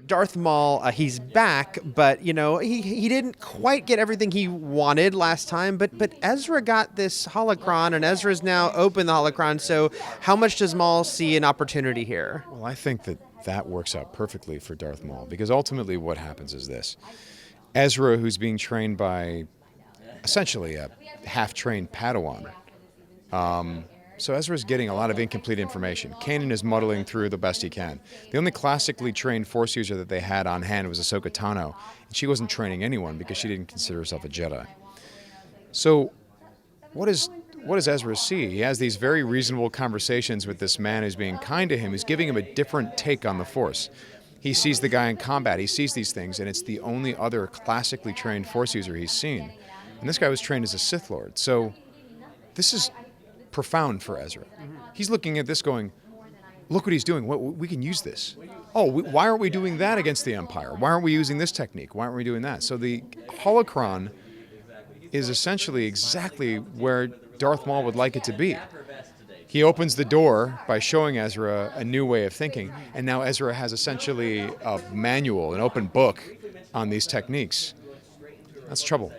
Darth Maul, he's back, but he didn't quite get everything he wanted last time. But Ezra got this holocron, and Ezra's now opened the holocron. So how much does Maul see an opportunity here? Well, I think that works out perfectly for Darth Maul, because ultimately what happens is this: Ezra, who's being trained by essentially a half-trained Padawan. So Ezra's getting a lot of incomplete information. Kanan is muddling through the best he can. The only classically trained Force user that they had on hand was Ahsoka Tano, and she wasn't training anyone because she didn't consider herself a Jedi. So what does Ezra see? He has these very reasonable conversations with this man who's being kind to him, who's giving him a different take on the Force. He sees the guy in combat, he sees these things, and it's the only other classically trained Force user he's seen. And this guy was trained as a Sith Lord. So this is profound for Ezra. He's looking at this going, look what he's doing. We can use this. Oh, why aren't we doing that against the Empire? Why aren't we using this technique? Why aren't we doing that? So the holocron is essentially exactly where Darth Maul would like it to be. He opens the door by showing Ezra a new way of thinking, and now Ezra has essentially a manual, an open book on these techniques. That's trouble.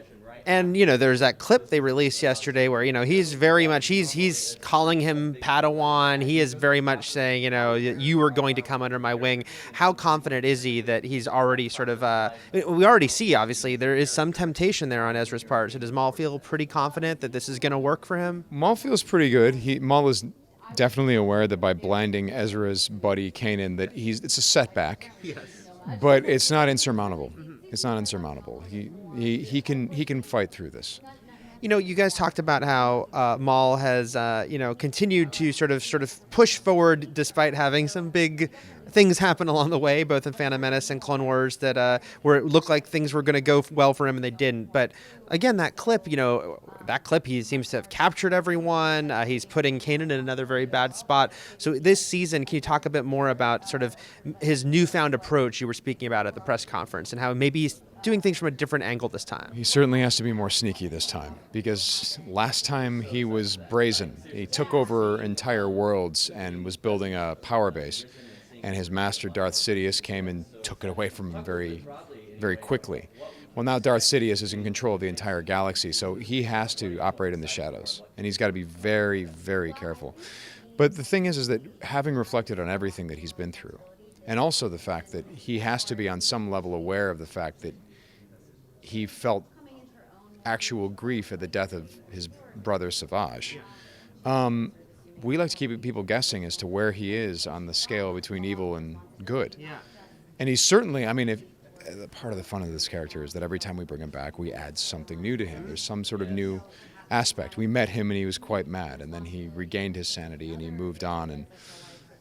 And, there's that clip they released yesterday where, he's very much, he's calling him Padawan. He is very much saying, you are going to come under my wing. How confident is he that he's already sort of, we already see, obviously, there is some temptation there on Ezra's part. So does Maul feel pretty confident that this is going to work for him? Maul feels pretty good. Maul is definitely aware that by blinding Ezra's buddy Kanan, that it's a setback. Yes. But it's not insurmountable. It's not insurmountable. He can fight through this. You guys talked about how Maul has, continued to sort of push forward despite having some big things happen along the way, both in Phantom Menace and Clone Wars, that where it looked like things were going to go well for him and they didn't. But again, that clip, he seems to have captured everyone. He's putting Kanan in another very bad spot. So this season, can you talk a bit more about sort of his newfound approach you were speaking about at the press conference, and how maybe he's doing things from a different angle this time? He certainly has to be more sneaky this time, because last time he was brazen. He took over entire worlds and was building a power base, and his master Darth Sidious came and took it away from him very, very quickly. Well, now Darth Sidious is in control of the entire galaxy, so he has to operate in the shadows, and he's got to be very, very careful. But the thing is that having reflected on everything that he's been through, and also the fact that he has to be on some level aware of the fact that he felt actual grief at the death of his brother Savage. We like to keep people guessing as to where he is on the scale between evil and good. Yeah. And he's certainly, part of the fun of this character is that every time we bring him back, we add something new to him. There's some sort of new aspect. We met him and he was quite mad, and then he regained his sanity and he moved on and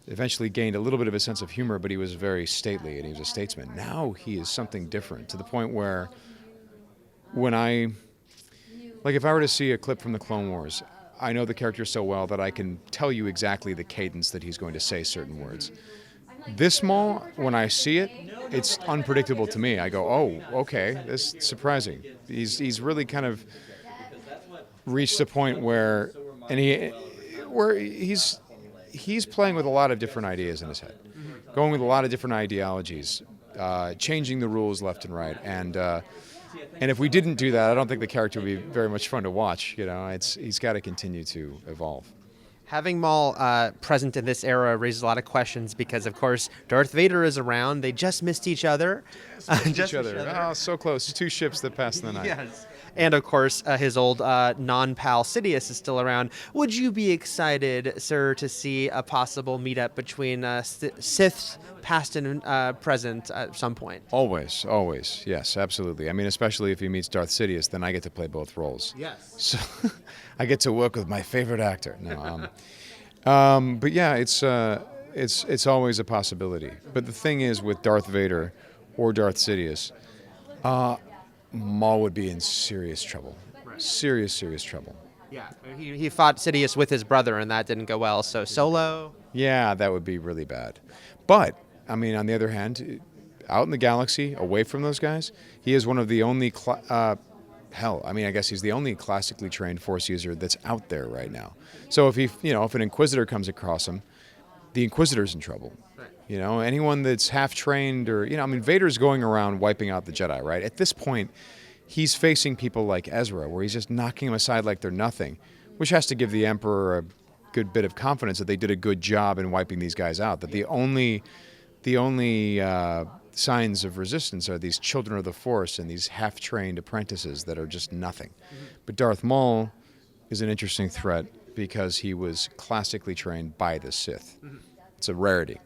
eventually gained a little bit of a sense of humor, but he was very stately and he was a statesman. Now he is something different, to the point where if I were to see a clip from the Clone Wars, I know the character so well that I can tell you exactly the cadence that he's going to say certain words. This Maul, when I see it, it's unpredictable to me. I go, oh, okay, this is surprising. He's really kind of reached a point where he's playing with a lot of different ideas in his head, going with a lot of different ideologies, changing the rules left and right, and if we didn't do that, I don't think the character would be very much fun to watch. He's got to continue to evolve. Having Maul present in this era raises a lot of questions because, of course, Darth Vader is around. They just missed each other. Oh, so close. Two ships that passed in the night. Yes. And, of course, his old non-pal Sidious is still around. Would you be excited, sir, to see a possible meetup between Siths past and present at some point? Always. Yes, absolutely. Especially if he meets Darth Sidious, then I get to play both roles. Yes. So I get to work with my favorite actor. No, but yeah, it's always a possibility. But the thing is, with Darth Vader or Darth Sidious, Maul would be in serious trouble. Right. Serious trouble. Yeah, he fought Sidious with his brother, and that didn't go well. So solo? Yeah, that would be really bad. But, on the other hand, out in the galaxy, away from those guys, he is one of the only... I guess he's the only classically trained Force user that's out there right now. So if an Inquisitor comes across him, the Inquisitor's in trouble. Right. You know, anyone that's half trained or, I mean, Vader's going around wiping out the Jedi, right? At this point, he's facing people like Ezra, where he's just knocking them aside like they're nothing, which has to give the Emperor a good bit of confidence that they did a good job in wiping these guys out. That the only signs of resistance are these children of the Force and these half-trained apprentices that are just nothing. But Darth Maul is an interesting threat because he was classically trained by the Sith. It's a rarity.